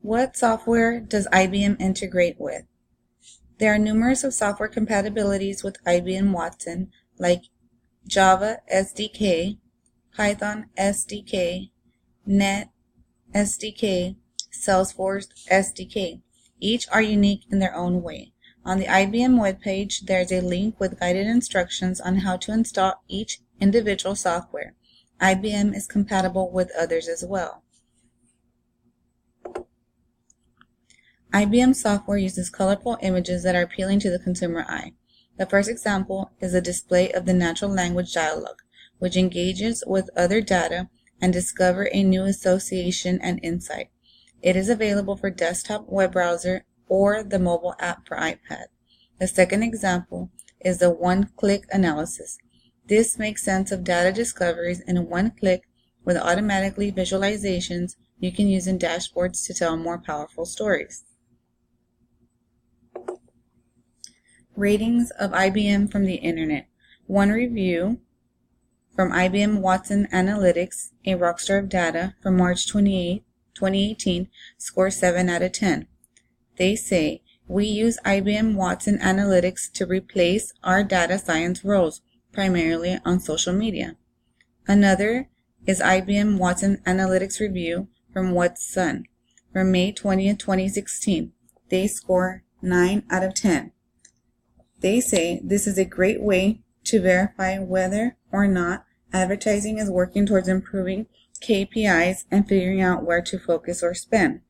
What software does IBM integrate with? There are numerous of software compatibilities with IBM Watson, like Java SDK, Python SDK, Net SDK, Salesforce SDK. Each are unique in their own way. On the IBM webpage, there is a link with guided instructions on how to install each individual software. IBM is compatible with others as well. IBM software uses colorful images that are appealing to the consumer eye. The first example is a display of the natural language dialog, which engages with other data and discover a new association and insight. It is available for desktop web browser or the mobile app for iPad. The second example is the one-click analysis. This makes sense of data discoveries in one click with automatically visualizations you can use in dashboards to tell more powerful stories. Ratings of IBM from the Internet. One review from IBM Watson Analytics, a rockstar of data, from March 28, 2018, scores 7 out of 10. They say, "We use IBM Watson Analytics to replace our data science roles, primarily on social media." Another is IBM Watson Analytics review from What's Sun, from May 20, 2016. They score 9 out of 10. They say this is a great way to verify whether or not advertising is working towards improving KPIs and figuring out where to focus or spend.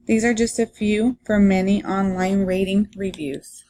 These are just a few from many online rating reviews.